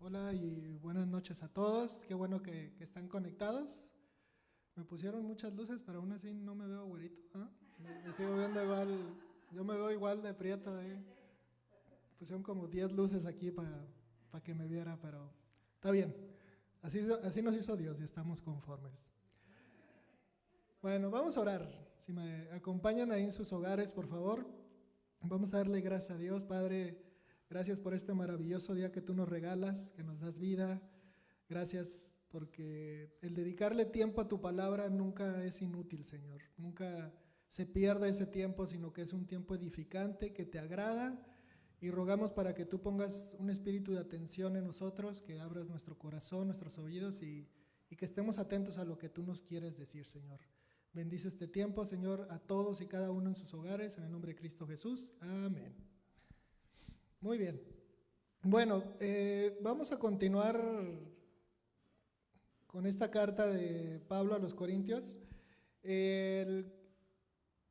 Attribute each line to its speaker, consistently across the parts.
Speaker 1: Hola y buenas noches a todos. Qué bueno que están conectados. Me pusieron muchas luces, pero aún así no me veo güerito, ¿ah? Me sigo viendo igual. Yo me veo igual de prieto. Pusieron como 10 luces aquí para que me viera, pero está bien. Así nos hizo Dios y estamos conformes. Bueno, vamos a orar. Si me acompañan ahí en sus hogares, por favor. Vamos a darle gracias a Dios, Padre. Gracias por este maravilloso día que tú nos regalas, que nos das vida. Gracias porque el dedicarle tiempo a tu palabra nunca es inútil, Señor. Nunca se pierda ese tiempo, sino que es un tiempo edificante, que te agrada. Y rogamos para que tú pongas un espíritu de atención en nosotros, que abras nuestro corazón, nuestros oídos y que estemos atentos a lo que tú nos quieres decir, Señor. Bendice este tiempo, Señor, a todos y cada uno en sus hogares, en el nombre de Cristo Jesús. Amén. Muy bien. Bueno, vamos a continuar con esta carta de Pablo a los Corintios. El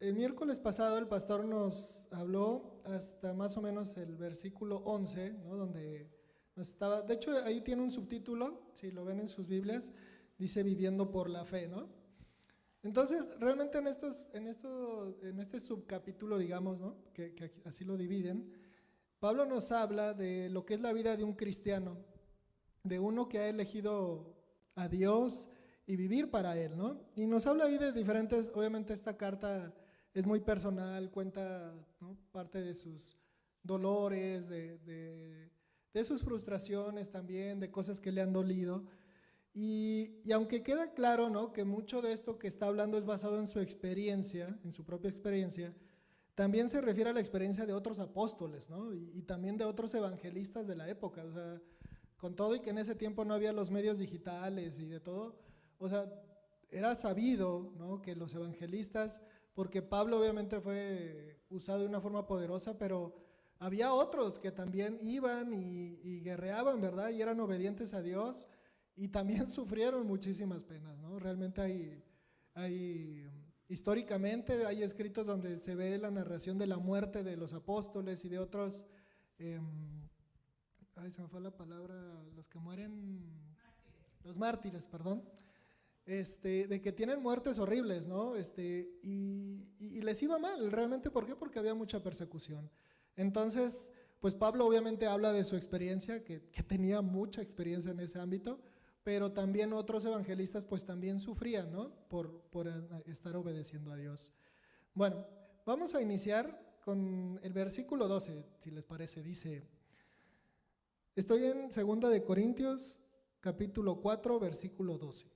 Speaker 1: miércoles pasado el pastor nos habló hasta más o menos el versículo 11, ¿no? Donde nos estaba, de hecho ahí tiene un subtítulo, si lo ven en sus Biblias, dice viviendo por la fe, ¿no? Entonces, realmente en este subcapítulo, digamos, ¿no? que así lo dividen, Pablo nos habla de lo que es la vida de un cristiano, de uno que ha elegido a Dios y vivir para Él, ¿no? Y nos habla ahí de diferentes, obviamente esta carta es muy personal, cuenta, ¿no? Parte de sus dolores, de sus frustraciones también, de cosas que le han dolido. Y aunque queda claro, ¿no? que mucho de esto que está hablando es basado en su experiencia, en su propia experiencia, también se refiere a la experiencia de otros apóstoles, ¿no? y también de otros evangelistas de la época. O sea, con todo y que en ese tiempo no había los medios digitales y de todo, o sea, era sabido, ¿no? que los evangelistas, porque Pablo obviamente fue usado de una forma poderosa, pero había otros que también iban y guerreaban, ¿verdad? Y eran obedientes a Dios y también sufrieron muchísimas penas, ¿no? Realmente históricamente hay escritos donde se ve la narración de la muerte de los apóstoles y de otros, se me fue la palabra, los que mueren, los mártires, perdón, de que tienen muertes horribles, ¿no? Y les iba mal, realmente, ¿por qué? Porque había mucha persecución. Entonces, pues Pablo obviamente habla de su experiencia, que tenía mucha experiencia en ese ámbito, pero también otros evangelistas pues también sufrían, ¿no? Por estar obedeciendo a Dios. Bueno, vamos a iniciar con el versículo 12, si les parece. Dice, estoy en 2 de Corintios, capítulo 4, versículo 12.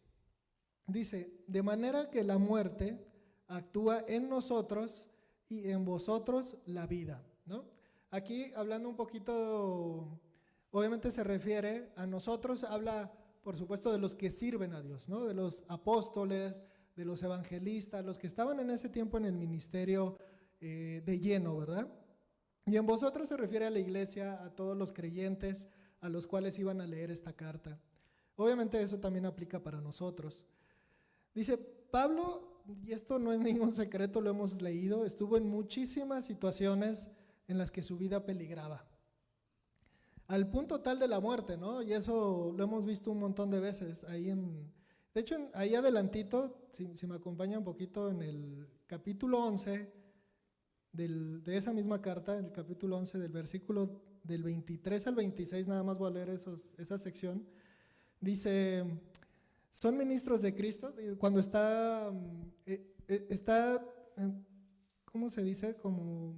Speaker 1: Dice, de manera que la muerte actúa en nosotros y en vosotros la vida, ¿no? Aquí hablando un poquito, obviamente se refiere a nosotros, habla por supuesto de los que sirven a Dios, ¿no? De los apóstoles, de los evangelistas, los que estaban en ese tiempo en el ministerio de lleno, ¿verdad? Y en vosotros se refiere a la iglesia, a todos los creyentes a los cuales iban a leer esta carta. Obviamente eso también aplica para nosotros. Dice Pablo, y esto no es ningún secreto, lo hemos leído, estuvo en muchísimas situaciones en las que su vida peligraba, al punto tal de la muerte, ¿no? Y eso lo hemos visto un montón de veces. De hecho, ahí adelantito, si me acompaña un poquito, en el capítulo 11 de esa misma carta, en el capítulo 11 del versículo del 23 al 26, nada más voy a leer esa sección, dice, son ministros de Cristo, cuando está, ¿cómo se dice? Como,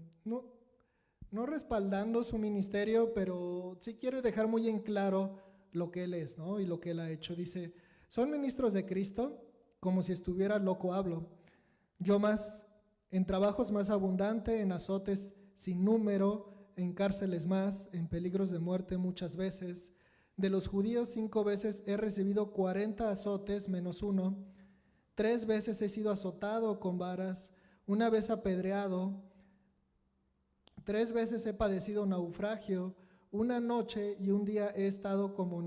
Speaker 1: no respaldando su ministerio, pero sí quiere dejar muy en claro lo que él es, ¿no? Y lo que él ha hecho. Dice, son ministros de Cristo, como si estuviera loco hablo. Yo más, en trabajos más abundante, en azotes sin número, en cárceles más, en peligros de muerte muchas veces. De los judíos 5 veces he recibido 40 azotes menos uno. 3 veces he sido azotado con varas, una vez apedreado. 3 veces he padecido naufragio, una noche y un día he estado como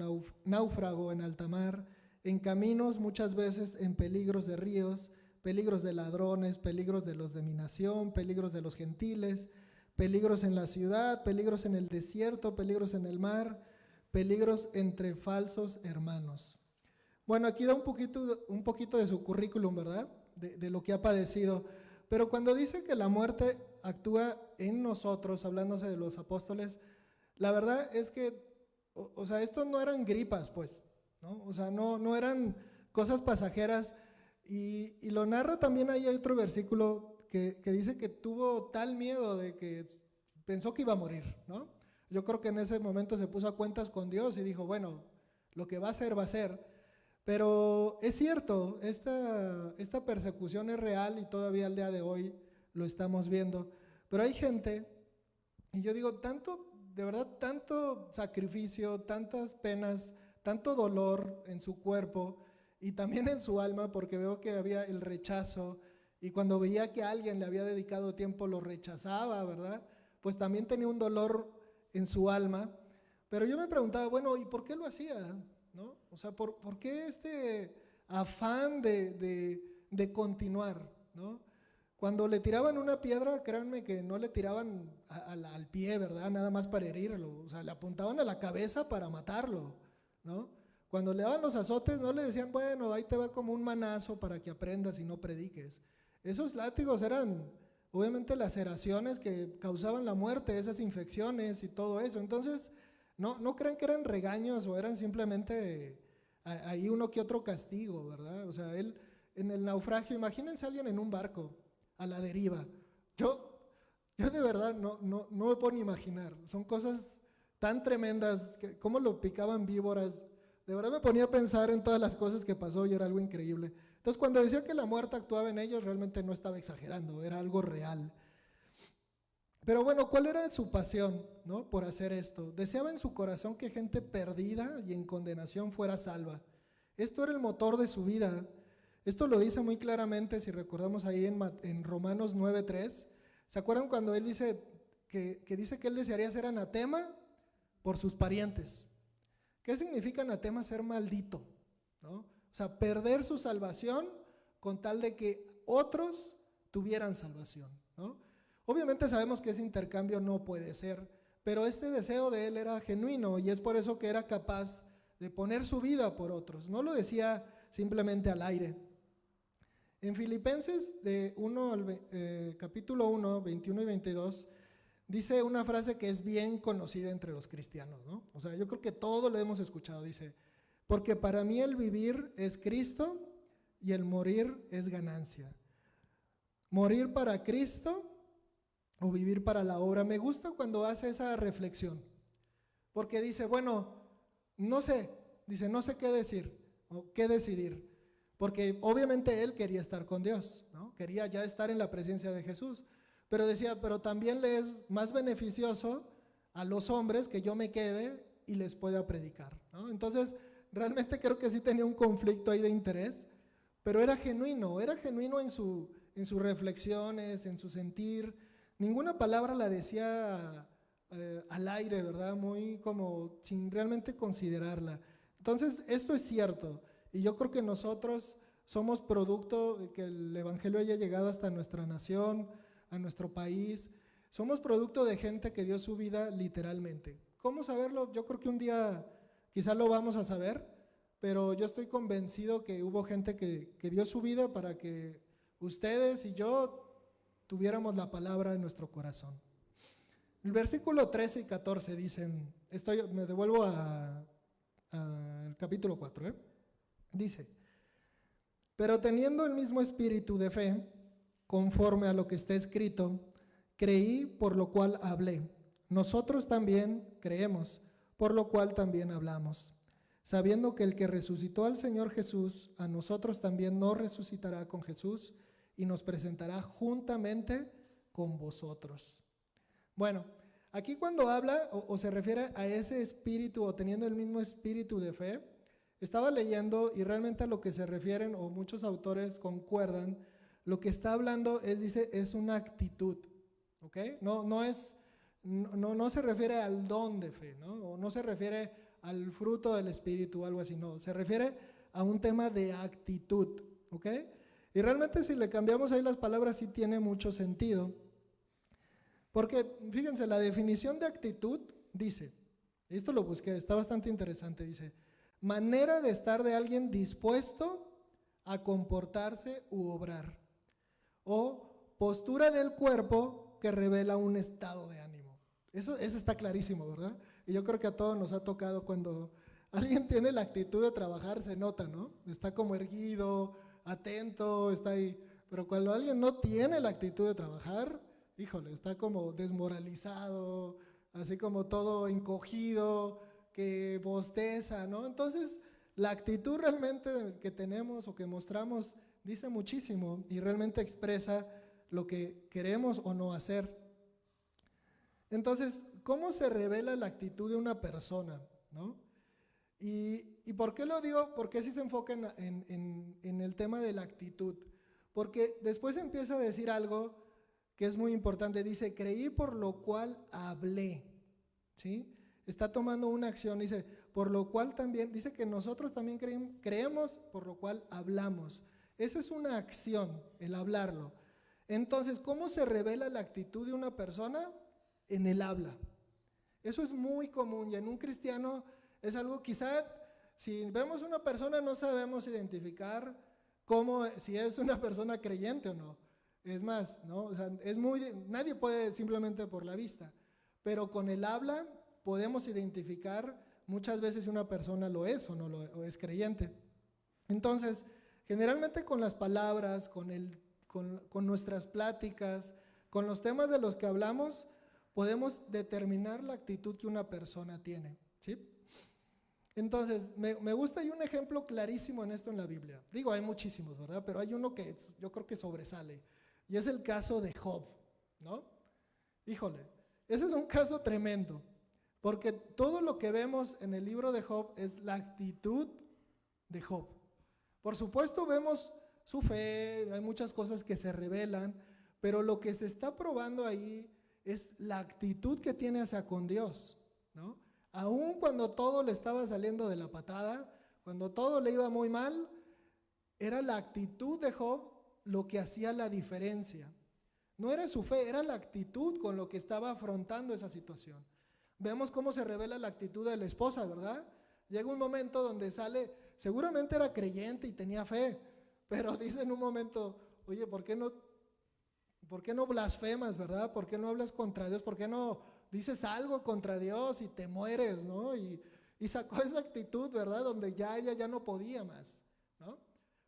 Speaker 1: náufrago en alta mar, en caminos muchas veces en peligros de ríos, peligros de ladrones, peligros de los de mi nación, peligros de los gentiles, peligros en la ciudad, peligros en el desierto, peligros en el mar, peligros entre falsos hermanos. Bueno, aquí da un poquito de su currículum, ¿verdad? De lo que ha padecido. Pero cuando dice que la muerte actúa en nosotros, hablándose de los apóstoles, la verdad es que, o sea, estos no eran gripas, pues, ¿no? O sea, no eran cosas pasajeras. Y lo narra también, ahí hay otro versículo que dice que tuvo tal miedo de que pensó que iba a morir, ¿no? Yo creo que en ese momento se puso a cuentas con Dios y dijo, bueno, lo que va a ser, va a ser. Pero es cierto, esta persecución es real y todavía al día de hoy lo estamos viendo. Pero hay gente, y yo digo, de verdad, tanto sacrificio, tantas penas, tanto dolor en su cuerpo y también en su alma, porque veo que había el rechazo, y cuando veía que alguien le había dedicado tiempo lo rechazaba, ¿verdad? Pues también tenía un dolor en su alma. Pero yo me preguntaba, bueno, ¿y por qué lo hacía? ¿No? O sea, ¿por qué este afán de continuar? ¿No? Cuando le tiraban una piedra, créanme que no le tiraban al pie, ¿verdad? Nada más para herirlo, o sea, le apuntaban a la cabeza para matarlo, ¿no? Cuando le daban los azotes, no le decían, bueno, ahí te va como un manazo para que aprendas y no prediques. Esos látigos eran, obviamente, laceraciones que causaban la muerte, esas infecciones y todo eso. Entonces, no crean que eran regaños o eran simplemente ahí uno que otro castigo, ¿verdad? O sea, él en el naufragio, imagínense a alguien en un barco a la deriva. Yo de verdad no me puedo ni imaginar. Son cosas tan tremendas, que cómo lo picaban víboras. De verdad me ponía a pensar en todas las cosas que pasó y era algo increíble. Entonces, cuando decía que la muerte actuaba en ellos, realmente no estaba exagerando, era algo real. Pero bueno, ¿cuál era su pasión, ¿no? Por hacer esto? Deseaba en su corazón que gente perdida y en condenación fuera salva. Esto era el motor de su vida. Esto lo dice muy claramente, si recordamos ahí en Romanos 9:3. ¿Se acuerdan cuando él dice que dice que él desearía ser anatema por sus parientes? ¿Qué significa anatema? Ser maldito, ¿no? O sea, perder su salvación con tal de que otros tuvieran salvación, ¿no? Obviamente sabemos que ese intercambio no puede ser, pero este deseo de él era genuino y es por eso que era capaz de poner su vida por otros. No lo decía simplemente al aire. En Filipenses capítulo 1, 21 y 22, dice una frase que es bien conocida entre los cristianos, ¿no? O sea, yo creo que todos lo hemos escuchado. Dice, porque para mí el vivir es Cristo y el morir es ganancia. Morir para Cristo o vivir para la obra. Me gusta cuando hace esa reflexión, porque dice, bueno, no sé qué decir o qué decidir, porque obviamente él quería estar con Dios, ¿no? Quería ya estar en la presencia de Jesús, pero decía, pero también le es más beneficioso a los hombres que yo me quede y les pueda predicar, ¿no? Entonces, realmente creo que sí tenía un conflicto ahí de interés, pero era genuino en sus reflexiones, en su sentir. Ninguna palabra la decía al aire, ¿verdad? Muy como sin realmente considerarla. Entonces, esto es cierto. Y yo creo que nosotros somos producto de que el Evangelio haya llegado hasta nuestra nación, a nuestro país. Somos producto de gente que dio su vida literalmente. ¿Cómo saberlo? Yo creo que un día quizás lo vamos a saber, pero yo estoy convencido que hubo gente que dio su vida para que ustedes y yo tuviéramos la palabra en nuestro corazón. El versículo 13 y 14 dicen, me devuelvo al capítulo 4, dice, pero teniendo el mismo espíritu de fe, conforme a lo que está escrito, creí, por lo cual hablé. Nosotros también creemos, por lo cual también hablamos, sabiendo que el que resucitó al Señor Jesús, a nosotros también nos resucitará con Jesús y nos presentará juntamente con vosotros. Bueno, aquí cuando habla o se refiere a ese espíritu o teniendo el mismo espíritu de fe, estaba leyendo y realmente a lo que se refieren, o muchos autores concuerdan, lo que está hablando es una actitud, ¿ok? No se refiere al don de fe, ¿no? O no se refiere al fruto del espíritu o algo así, no, se refiere a un tema de actitud, ¿ok? Y realmente si le cambiamos ahí las palabras sí tiene mucho sentido, porque fíjense, la definición de actitud dice, Esto lo busqué, está bastante interesante. Dice, manera de estar de alguien dispuesto a comportarse u obrar. O postura del cuerpo que revela un estado de ánimo. Eso está clarísimo, ¿verdad? Y yo creo que a todos nos ha tocado cuando alguien tiene la actitud de trabajar, se nota, ¿no? Está como erguido, atento, está ahí. Pero cuando alguien no tiene la actitud de trabajar, híjole, está como desmoralizado, así como todo encogido, que bosteza, ¿no? Entonces, la actitud realmente que tenemos o que mostramos dice muchísimo y realmente expresa lo que queremos o no hacer. Entonces, ¿cómo se revela la actitud de una persona, ¿no? ¿Y por qué lo digo? Porque si se enfoca en el tema de la actitud. Porque después empieza a decir algo que es muy importante. Dice, creí por lo cual hablé, ¿sí? Está tomando una acción, dice, por lo cual también, dice que nosotros también creemos, por lo cual hablamos. Esa es una acción, el hablarlo. Entonces, ¿cómo se revela la actitud de una persona? En el habla. Eso es muy común y en un cristiano es algo quizá, si vemos una persona no sabemos identificar si es una persona creyente o no. Es más, ¿no? O sea, nadie puede simplemente por la vista, pero con el habla podemos identificar muchas veces si una persona lo es o no o es creyente. Entonces, generalmente con las palabras, con nuestras pláticas, con los temas de los que hablamos, podemos determinar la actitud que una persona tiene, ¿sí? Entonces, me gusta, hay un ejemplo clarísimo en esto en la Biblia. Digo, hay muchísimos, ¿verdad? Pero hay uno que yo creo que sobresale, y es el caso de Job, ¿no? Híjole, ese es un caso tremendo, porque todo lo que vemos en el libro de Job es la actitud de Job. Por supuesto vemos su fe, hay muchas cosas que se revelan, pero lo que se está probando ahí es la actitud que tiene hacia con Dios, ¿no? Aún cuando todo le estaba saliendo de la patada, cuando todo le iba muy mal, era la actitud de Job lo que hacía la diferencia. No era su fe, era la actitud con lo que estaba afrontando esa situación. Vemos cómo se revela la actitud de la esposa, ¿verdad? Llega un momento donde sale, seguramente era creyente y tenía fe, pero dice en un momento, oye, ¿por qué no blasfemas, verdad? ¿Por qué no hablas contra Dios? ¿Por qué no dices algo contra Dios y te mueres, ¿no? Y sacó esa actitud, ¿verdad? Donde ya ella ya no podía más, ¿no?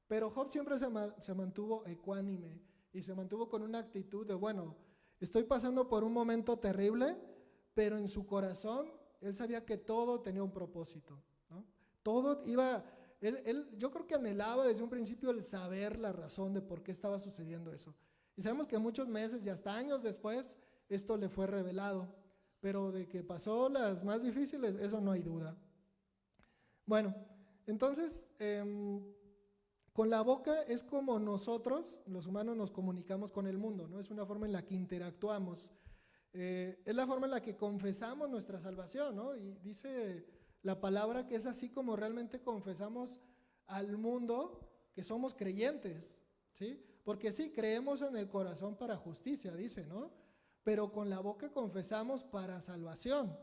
Speaker 1: Pero Job siempre se mantuvo ecuánime y se mantuvo con una actitud de, bueno, estoy pasando por un momento terrible, pero en su corazón él sabía que todo tenía un propósito, ¿no? Todo iba, yo creo que anhelaba desde un principio el saber la razón de por qué estaba sucediendo eso. Y sabemos que muchos meses y hasta años después esto le fue revelado, pero de que pasó las más difíciles, eso no hay duda. Bueno, entonces, con la boca es como nosotros, los humanos, nos comunicamos con el mundo, ¿no? Es una forma en la que interactuamos. Es la forma en la que confesamos nuestra salvación, ¿no? Y dice la palabra que es así como realmente confesamos al mundo que somos creyentes, ¿sí? Porque sí, creemos en el corazón para justicia, dice, ¿no? Pero con la boca confesamos para salvación.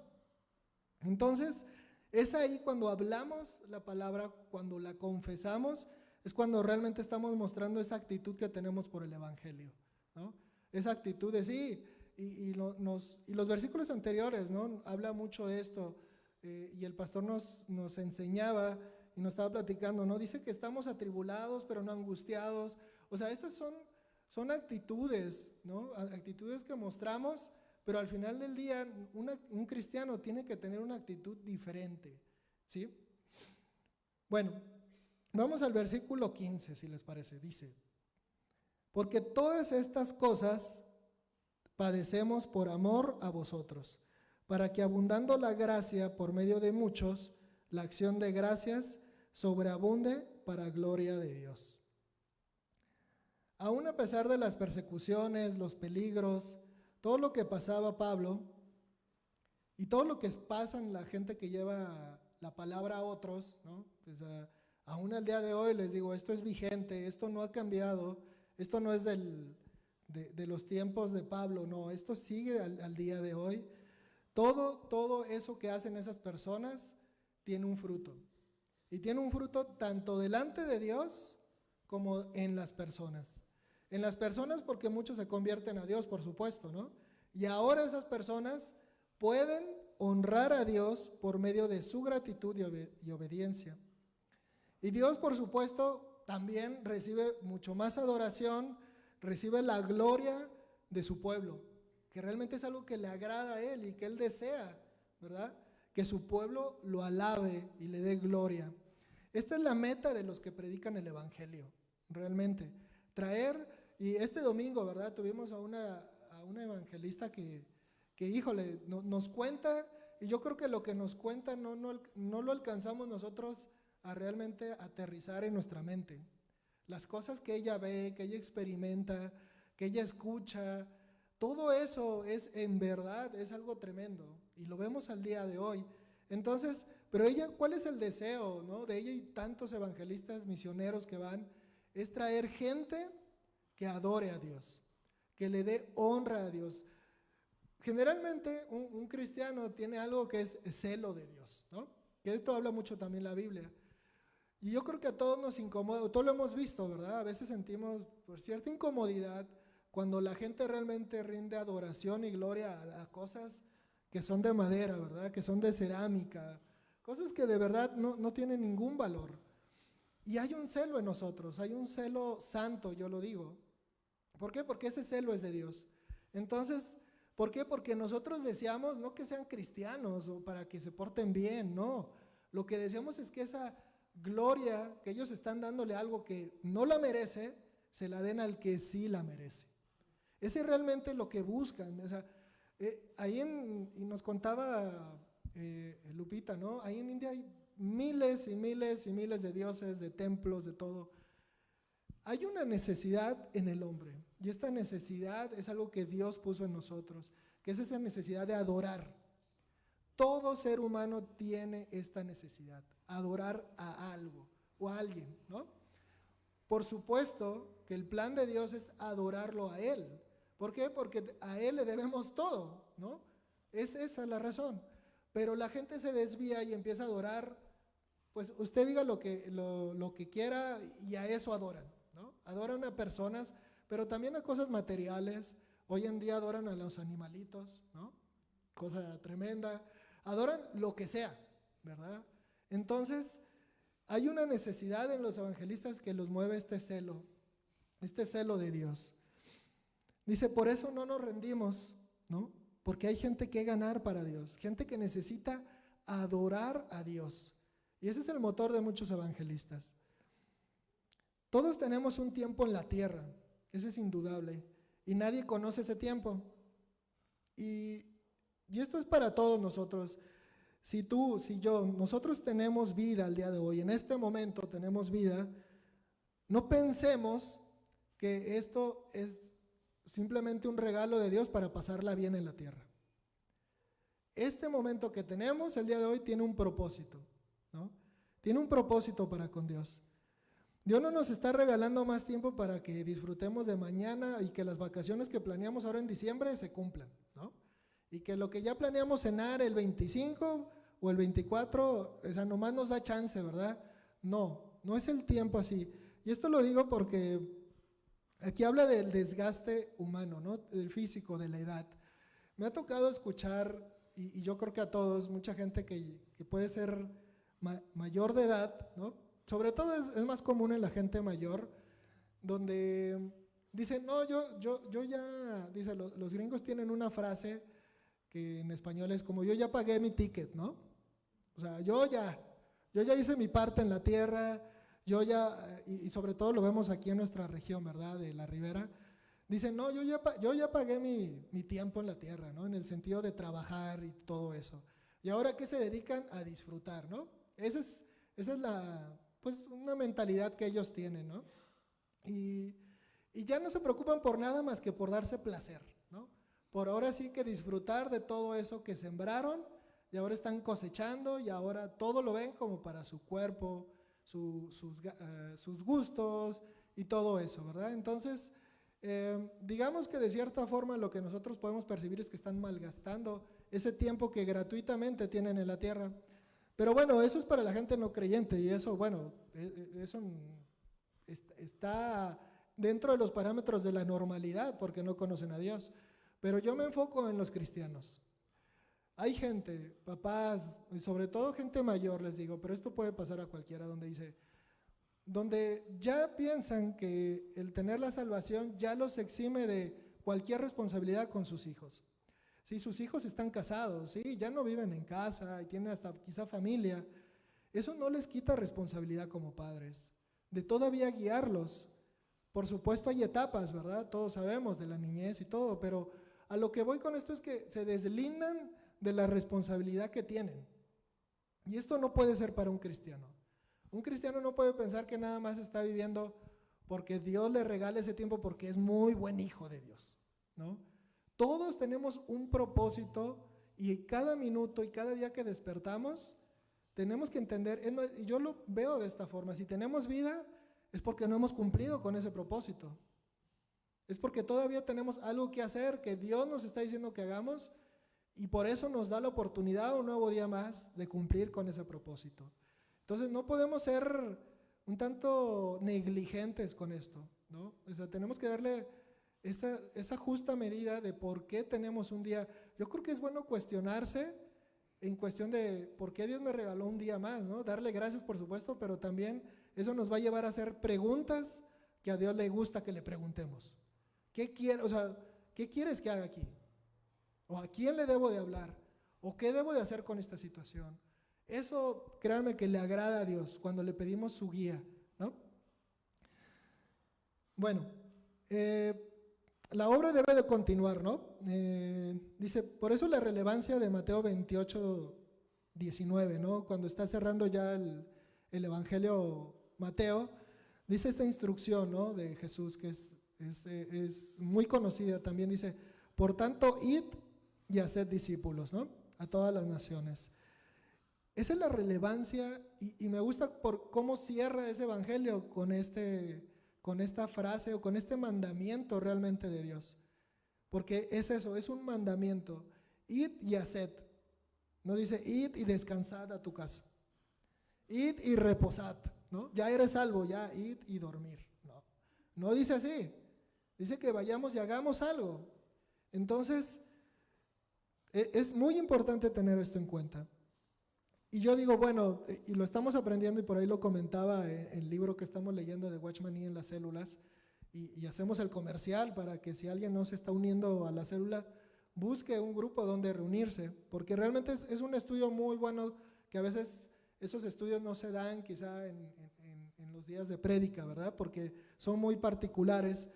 Speaker 1: Entonces, es ahí cuando hablamos la palabra, cuando la confesamos, es cuando realmente estamos mostrando esa actitud que tenemos por el Evangelio, ¿no? Esa actitud de sí, y los versículos anteriores, ¿no? Habla mucho de esto, y el pastor nos enseñaba y nos estaba platicando, ¿no? Dice que estamos atribulados, pero no angustiados. O sea, estas son actitudes, ¿no? Actitudes que mostramos, pero al final del día un cristiano tiene que tener una actitud diferente, ¿sí? Bueno, vamos al versículo 15, si les parece. Dice, porque todas estas cosas padecemos por amor a vosotros, para que abundando la gracia por medio de muchos, la acción de gracias sobreabunde para gloria de Dios. Aún a pesar de las persecuciones, los peligros, todo lo que pasaba Pablo y todo lo que pasa en la gente que lleva la palabra a otros, ¿no? Pues aún al día de hoy les digo, esto es vigente, esto no ha cambiado, esto no es de los tiempos de Pablo, no, esto sigue al día de hoy. Todo eso que hacen esas personas tiene un fruto. Y tiene un fruto tanto delante de Dios como en las personas. En las personas porque muchos se convierten a Dios, por supuesto, ¿no? Y ahora esas personas pueden honrar a Dios por medio de su gratitud y obediencia. Y Dios, por supuesto, también recibe mucho más adoración, recibe la gloria de su pueblo, que realmente es algo que le agrada a Él y que Él desea, ¿verdad? Que su pueblo lo alabe y le dé gloria. Esta es la meta de los que predican el Evangelio, realmente. Traer, y este domingo, ¿verdad? Tuvimos a una evangelista que híjole, nos cuenta, y yo creo que lo que nos cuenta no lo alcanzamos nosotros a realmente aterrizar en nuestra mente. Las cosas que ella ve, que ella experimenta, que ella escucha, todo eso es en verdad, es algo tremendo y lo vemos al día de hoy. Entonces, pero ella, ¿cuál es el deseo, no, de ella y tantos evangelistas misioneros que van? Es traer gente que adore a Dios, que le dé honra a Dios. Generalmente un cristiano tiene algo que es celo de Dios, ¿no? Que de esto habla mucho también la Biblia. Y yo creo que a todos nos incomoda, todos lo hemos visto, ¿verdad? A veces sentimos por cierta incomodidad cuando la gente realmente rinde adoración y gloria a cosas que son de madera, ¿verdad? Que son de cerámica, cosas que de verdad no tienen ningún valor. Y hay un celo en nosotros, hay un celo santo, yo lo digo. ¿Por qué? Porque ese celo es de Dios. Entonces, ¿por qué? Porque nosotros deseamos no que sean cristianos o para que se porten bien, no. Lo que deseamos es que esa gloria que ellos están dándole algo que no la merece, se la den al que sí la merece. Ese es realmente lo que buscan. O sea, y nos contaba Lupita, ¿no? Ahí en India hay miles y miles y miles de dioses, de templos, de todo. Hay una necesidad en el hombre y esta necesidad es algo que Dios puso en nosotros, que es esa necesidad de adorar. Todo ser humano tiene esta necesidad, adorar a algo o a alguien, ¿no? Por supuesto que el plan de Dios es adorarlo a Él. ¿Por qué? Porque a Él le debemos todo, ¿no? Es esa la razón. Pero la gente se desvía y empieza a adorar, pues usted diga lo que quiera y a eso adoran, ¿no? Adoran a personas, pero también a cosas materiales. Hoy en día adoran a los animalitos, ¿no? Cosa tremenda. Adoran lo que sea, ¿verdad? Entonces, hay una necesidad en los evangelistas que los mueve este celo de Dios. Dice, por eso no nos rendimos, ¿no? Porque hay gente que ganar para Dios, gente que necesita adorar a Dios. Y ese es el motor de muchos evangelistas. Todos tenemos un tiempo en la tierra, eso es indudable, y nadie conoce ese tiempo. Y esto es para todos nosotros. Si tú, si yo, nosotros tenemos vida al día de hoy, en este momento tenemos vida, no pensemos que esto es simplemente un regalo de Dios para pasarla bien en la tierra. Este momento que tenemos el día de hoy tiene un propósito, ¿no? Tiene un propósito para con Dios. Dios no nos está regalando más tiempo para que disfrutemos de mañana y que las vacaciones que planeamos ahora en diciembre se cumplan, ¿no? Y que lo que ya planeamos cenar el 25 o el 24, o sea, nomás nos da chance, ¿verdad? No es el tiempo así. Y esto lo digo porque aquí habla del desgaste humano, ¿no? Del físico, de la edad. Me ha tocado escuchar, y yo creo que a todos, mucha gente que puede ser mayor de edad, ¿no? Sobre todo es más común en la gente mayor, donde dicen, no, yo ya, dice, los gringos tienen una frase que en español es como, yo ya pagué mi ticket, ¿no? O sea, yo ya hice mi parte en la tierra, y sobre todo lo vemos aquí en nuestra región, ¿verdad? De la Ribera. Dicen, no, yo ya pagué mi tiempo en la tierra, ¿no? En el sentido de trabajar y todo eso. Y ahora, ¿qué se dedican? A disfrutar, ¿no? Esa es pues, una mentalidad que ellos tienen, ¿no? Y ya no se preocupan por nada más que por darse placer, ¿no? Por ahora sí que disfrutar de todo eso que sembraron y ahora están cosechando y ahora todo lo ven como para su cuerpo, sus gustos y todo eso, ¿verdad? Entonces, digamos que de cierta forma lo que nosotros podemos percibir es que están malgastando ese tiempo que gratuitamente tienen en la tierra. Pero bueno, eso es para la gente no creyente y eso, bueno, eso está dentro de los parámetros de la normalidad porque no conocen a Dios. Pero yo me enfoco en los cristianos. Hay gente, papás, y sobre todo gente mayor, les digo, pero esto puede pasar a cualquiera, donde ya piensan que el tener la salvación ya los exime de cualquier responsabilidad con sus hijos. Si sus hijos están casados, ¿sí? Ya no viven en casa y tienen hasta quizá familia, eso no les quita responsabilidad como padres, de todavía guiarlos. Por supuesto hay etapas, ¿verdad? Todos sabemos de la niñez y todo, pero a lo que voy con esto es que se deslindan de la responsabilidad que tienen. Y esto no puede ser para un cristiano. Un cristiano no puede pensar que nada más está viviendo porque Dios le regala ese tiempo porque es muy buen hijo de Dios, ¿no? Todos tenemos un propósito y cada minuto y cada día que despertamos tenemos que entender, y yo lo veo de esta forma, si tenemos vida es porque no hemos cumplido con ese propósito. Es porque todavía tenemos algo que hacer que Dios nos está diciendo que hagamos y por eso nos da la oportunidad un nuevo día más de cumplir con ese propósito. Entonces no podemos ser un tanto negligentes con esto, ¿no? O sea, tenemos que darle esa justa medida de por qué tenemos un día. Yo creo que es bueno cuestionarse en cuestión de por qué Dios me regaló un día más, ¿no? Darle gracias, por supuesto, pero también eso nos va a llevar a hacer preguntas que a Dios le gusta que le preguntemos. ¿Qué quiere, o sea, qué quieres que haga aquí? ¿O a quién le debo de hablar? ¿O qué debo de hacer con esta situación? Eso, créanme que le agrada a Dios cuando le pedimos su guía, ¿no? Bueno, la obra debe de continuar, ¿no? Dice, por eso la relevancia de Mateo 28, 19, ¿no? Cuando está cerrando ya el Evangelio Mateo, dice esta instrucción, ¿no? De Jesús, que es muy conocida también, dice, por tanto, id y haced discípulos, ¿no? A todas las naciones. Esa es la relevancia y me gusta por cómo cierra ese Evangelio con esta frase o con este mandamiento realmente de Dios. Porque es eso, es un mandamiento. Id y haced. No dice id y descansad a tu casa. Id y reposad, ¿no? Ya eres salvo, ya id y dormir. No dice así. Dice que vayamos y hagamos algo. Entonces, es muy importante tener esto en cuenta. Y yo digo, bueno, y lo estamos aprendiendo y por ahí lo comentaba el libro que estamos leyendo de Watchman Nee en las células y hacemos el comercial para que si alguien no se está uniendo a la célula, busque un grupo donde reunirse, porque realmente es un estudio muy bueno que a veces esos estudios no se dan quizá en los días de prédica, ¿verdad? Porque son muy particulares,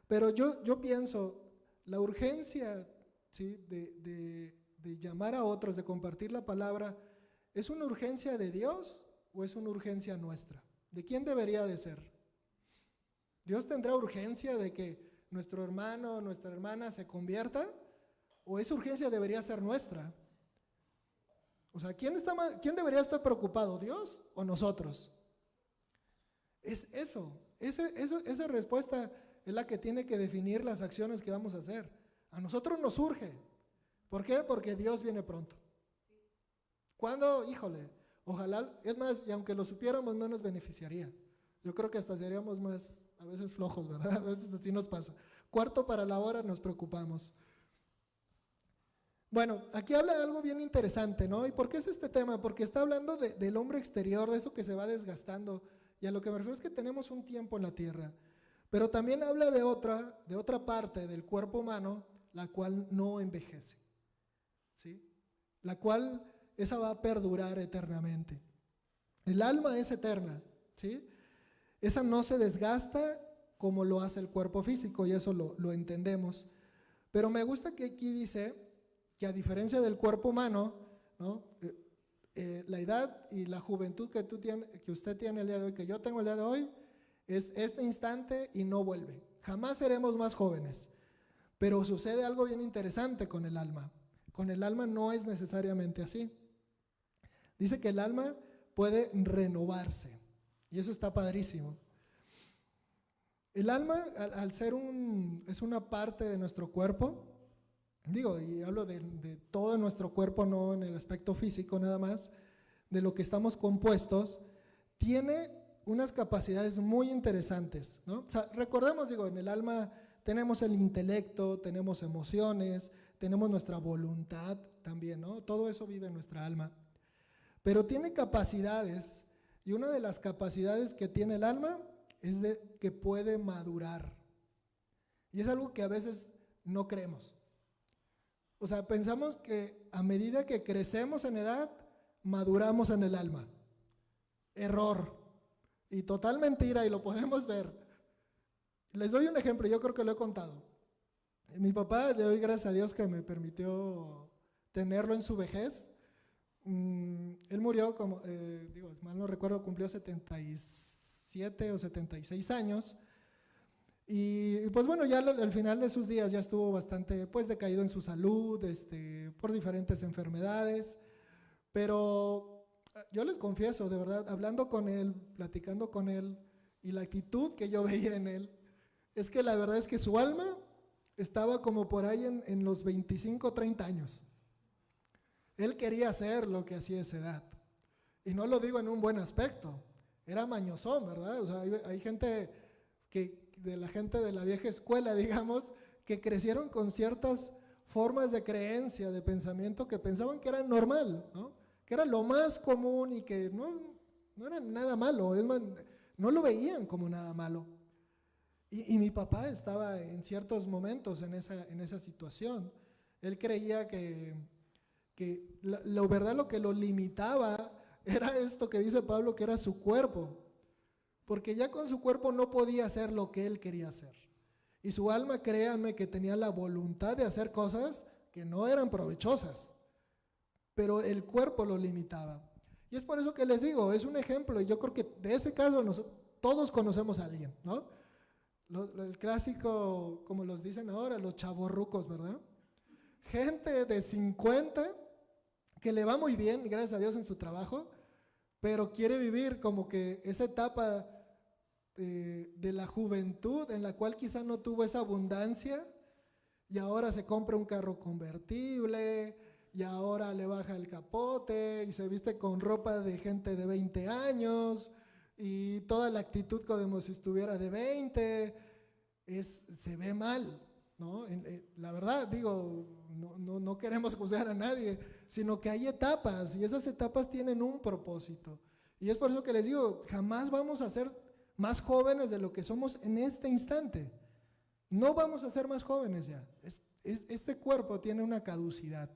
Speaker 1: pero yo pienso, la urgencia, ¿sí? de llamar a otros, de compartir la palabra, ¿es una urgencia de Dios o es una urgencia nuestra? ¿De quién debería de ser? ¿Dios tendrá urgencia de que nuestro hermano o nuestra hermana se convierta? ¿O esa urgencia debería ser nuestra? O sea, ¿quién debería estar preocupado? ¿Dios o nosotros? Es esa respuesta es la que tiene que definir las acciones que vamos a hacer. A nosotros nos urge. ¿Por qué? Porque Dios viene pronto. ¿Cuándo? Híjole, ojalá, es más, y aunque lo supiéramos no nos beneficiaría. Yo creo que hasta seríamos más, a veces flojos, ¿verdad? A veces así nos pasa. Cuarto para la hora nos preocupamos. Bueno, aquí habla de algo bien interesante, ¿no? ¿Y por qué es este tema? Porque está hablando del hombre exterior, de eso que se va desgastando. Y a lo que me refiero es que tenemos un tiempo en la tierra. Pero también habla de otra parte del cuerpo humano, la cual no envejece, ¿sí? La cual esa va a perdurar eternamente. El alma es eterna, ¿sí? Esa no se desgasta como lo hace el cuerpo físico y eso lo entendemos. Pero me gusta que aquí dice que a diferencia del cuerpo humano, ¿no? La edad y la juventud que usted tiene el día de hoy, que yo tengo el día de hoy, es este instante y no vuelve. Jamás seremos más jóvenes. Pero sucede algo bien interesante con el alma. Con el alma no es necesariamente así. Dice que el alma puede renovarse y eso está padrísimo. El alma, al ser es una parte de nuestro cuerpo, digo, y hablo de todo nuestro cuerpo, no en el aspecto físico nada más, de lo que estamos compuestos, tiene unas capacidades muy interesantes, ¿no? O sea, recordemos, digo, en el alma tenemos el intelecto, tenemos emociones, tenemos nuestra voluntad también, ¿no? Todo eso vive en nuestra alma. Pero tiene capacidades, y una de las capacidades que tiene el alma es de que puede madurar. Y es algo que a veces no creemos. O sea, pensamos que a medida que crecemos en edad, maduramos en el alma. Error. Y total mentira, y lo podemos ver. Les doy un ejemplo, yo creo que lo he contado. Mi papá, le doy gracias a Dios que me permitió tenerlo en su vejez. Él murió, como, digo, mal no recuerdo, cumplió 77 o 76 años. Y pues bueno, ya al final de sus días ya estuvo bastante pues decaído en su salud, por diferentes enfermedades, pero yo les confieso, de verdad, hablando con él, platicando con él, y la actitud que yo veía en él, es que la verdad es que su alma estaba como por ahí en los 25, 30 años. Él quería hacer lo que hacía a esa edad, y no lo digo en un buen aspecto, era mañosón, ¿verdad? O sea, hay gente de la gente de la vieja escuela, digamos, que crecieron con ciertas formas de creencia, de pensamiento, que pensaban que era normal, ¿no? Que era lo más común y que no era nada malo, es más, no lo veían como nada malo. Y mi papá estaba en ciertos momentos en esa situación. Él creía que lo que lo limitaba era esto que dice Pablo, que era su cuerpo, porque ya con su cuerpo no podía hacer lo que él quería hacer. Y su alma, créanme, que tenía la voluntad de hacer cosas que no eran provechosas, pero el cuerpo lo limitaba. Y es por eso que les digo, es un ejemplo, y yo creo que de ese caso todos conocemos a alguien, ¿no? El clásico, como los dicen ahora, los chavorrucos, ¿verdad? Gente de 50 que le va muy bien, gracias a Dios, en su trabajo, pero quiere vivir como que esa etapa de la juventud en la cual quizá no tuvo esa abundancia, y ahora se compra un carro convertible, y ahora le baja el capote y se viste con ropa de gente de 20 años y toda la actitud como si estuviera de 20, se ve mal, ¿no? La verdad, digo, no queremos juzgar a nadie, sino que hay etapas, y esas etapas tienen un propósito. Y es por eso que les digo, jamás vamos a ser más jóvenes de lo que somos en este instante. No vamos a ser más jóvenes ya. Este cuerpo tiene una caducidad.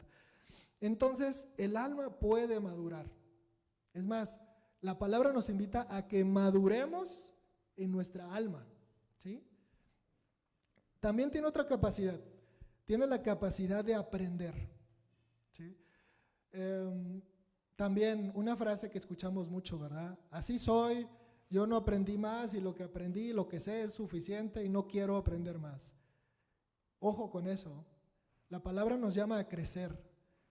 Speaker 1: Entonces, el alma puede madurar. Es más, la palabra nos invita a que maduremos en nuestra alma, ¿sí? También tiene otra capacidad. Tiene la capacidad de aprender, ¿sí? También una frase que escuchamos mucho, ¿verdad? Así soy, yo no aprendí más, y lo que aprendí, lo que sé es suficiente y no quiero aprender más. Ojo con eso. La palabra nos llama a crecer.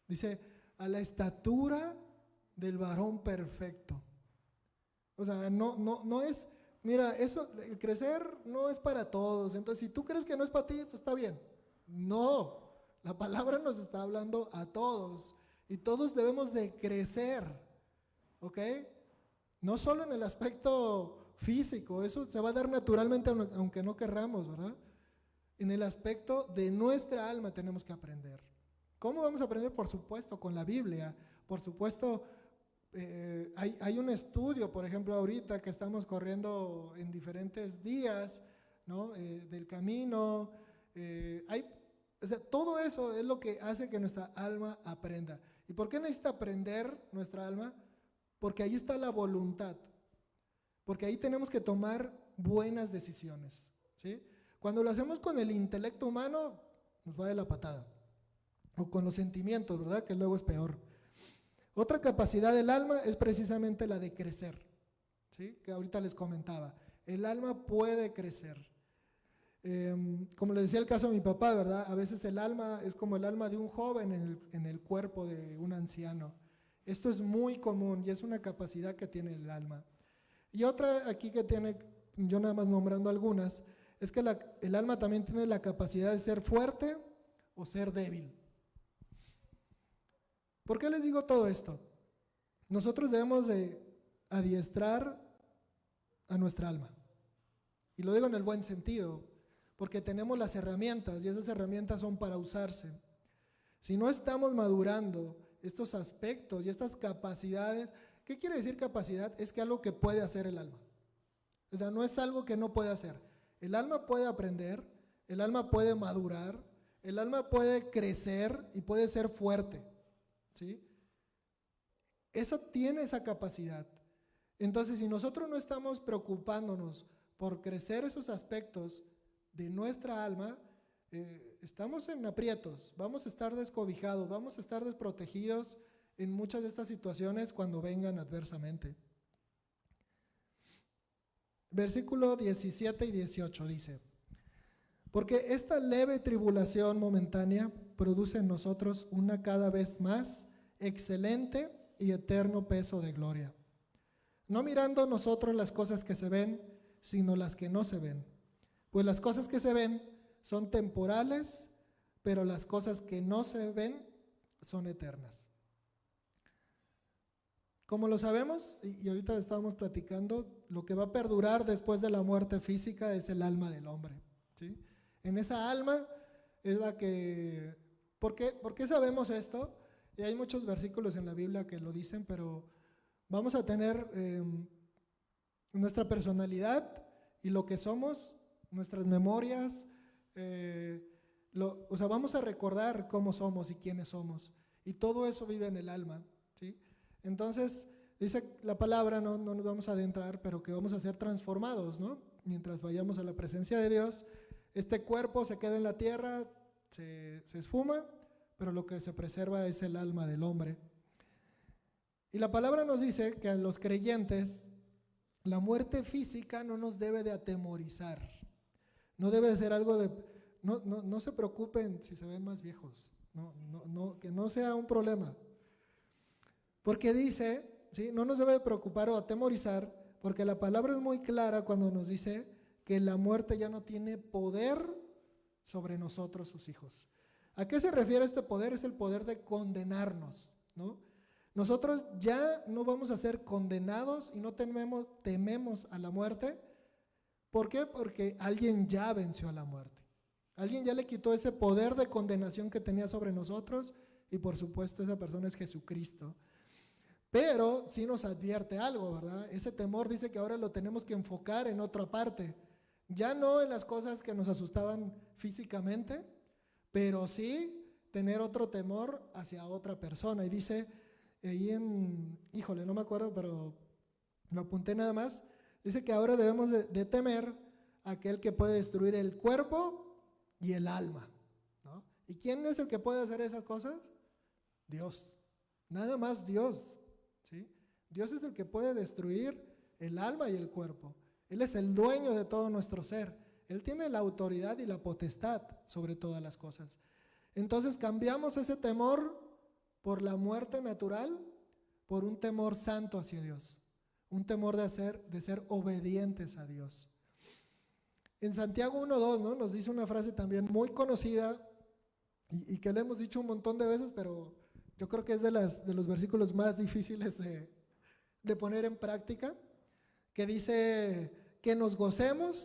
Speaker 1: Dice, a la estatura del varón perfecto. O sea, no es, mira, eso, el crecer no es para todos. Entonces, si tú crees que no es para ti, pues está bien. No, la palabra nos está hablando a todos. Y todos debemos de crecer, ¿ok? No solo en el aspecto físico, eso se va a dar naturalmente aunque no querramos, ¿verdad? En el aspecto de nuestra alma tenemos que aprender. ¿Cómo vamos a aprender? Por supuesto, con la Biblia. Por supuesto, hay un estudio, por ejemplo, ahorita que estamos corriendo en diferentes días, ¿no? Del camino. O sea, todo eso es lo que hace que nuestra alma aprenda. ¿Y por qué necesita aprender nuestra alma? Porque ahí está la voluntad. Porque ahí tenemos que tomar buenas decisiones, ¿sí? Cuando lo hacemos con el intelecto humano, nos va de la patada. O con los sentimientos, ¿verdad? Que luego es peor. Otra capacidad del alma es precisamente la de crecer, ¿sí? Que ahorita les comentaba. El alma puede crecer. Como le decía el caso de mi papá, ¿verdad? A veces el alma es como el alma de un joven en el cuerpo de un anciano. Esto es muy común y es una capacidad que tiene el alma. Y otra aquí que tiene, yo nada más nombrando algunas, es que el alma también tiene la capacidad de ser fuerte o ser débil. ¿Por qué les digo todo esto? Nosotros debemos de adiestrar a nuestra alma. Y lo digo en el buen sentido, porque tenemos las herramientas y esas herramientas son para usarse. Si no estamos madurando estos aspectos y estas capacidades, ¿qué quiere decir capacidad? Es que algo que puede hacer el alma. O sea, no es algo que no puede hacer. El alma puede aprender, el alma puede madurar, el alma puede crecer y puede ser fuerte, ¿sí? Eso tiene esa capacidad. Entonces, si nosotros no estamos preocupándonos por crecer esos aspectos de nuestra alma, estamos en aprietos, vamos a estar descobijados, vamos a estar desprotegidos en muchas de estas situaciones cuando vengan adversamente. Versículo 17 y 18 dice: porque esta leve tribulación momentánea produce en nosotros una cada vez más excelente y eterno peso de gloria, no mirando nosotros las cosas que se ven, sino las que no se ven. Pues las cosas que se ven son temporales, pero las cosas que no se ven son eternas. Como lo sabemos, y ahorita lo estábamos platicando, lo que va a perdurar después de la muerte física es el alma del hombre, ¿sí? En esa alma es la que... ¿Por qué sabemos esto? Y hay muchos versículos en la Biblia que lo dicen, pero vamos a tener nuestra personalidad y lo que somos, nuestras memorias, o sea, vamos a recordar cómo somos y quiénes somos, y todo eso vive en el alma, ¿sí? Entonces, dice la palabra, no nos vamos a adentrar, pero que vamos a ser transformados, ¿no? Mientras vayamos a la presencia de Dios, este cuerpo se queda en la tierra, se esfuma, pero lo que se preserva es el alma del hombre. Y la palabra nos dice que a los creyentes la muerte física no nos debe de atemorizar, no debe de ser algo de, no se preocupen si se ven más viejos, que no sea un problema. Porque dice, ¿sí? No nos debe de preocupar o atemorizar, porque la palabra es muy clara cuando nos dice que la muerte ya no tiene poder sobre nosotros, sus hijos. ¿A qué se refiere este poder? Es el poder de condenarnos, ¿no? Nosotros ya no vamos a ser condenados y no tememos a la muerte. ¿Por qué? Porque alguien ya venció a la muerte. Alguien ya le quitó ese poder de condenación que tenía sobre nosotros, y por supuesto esa persona es Jesucristo. Pero sí nos advierte algo, ¿verdad? Ese temor dice que ahora lo tenemos que enfocar en otra parte. Ya no en las cosas que nos asustaban físicamente, pero sí tener otro temor hacia otra persona. Y dice ahí híjole, no me acuerdo, pero lo apunté nada más. Dice que ahora debemos de temer a aquel que puede destruir el cuerpo y el alma, ¿no? ¿Y quién es el que puede hacer esas cosas? Dios, nada más Dios. ¿Sí? Dios es el que puede destruir el alma y el cuerpo. Él es el dueño de todo nuestro ser. Él tiene la autoridad y la potestad sobre todas las cosas. Entonces cambiamos ese temor por la muerte natural por un temor santo hacia Dios, un temor de ser obedientes a Dios. En Santiago 1:2, ¿no? Nos dice una frase también muy conocida y que le hemos dicho un montón de veces, pero yo creo que es de los versículos más difíciles de poner en práctica, que dice que nos gocemos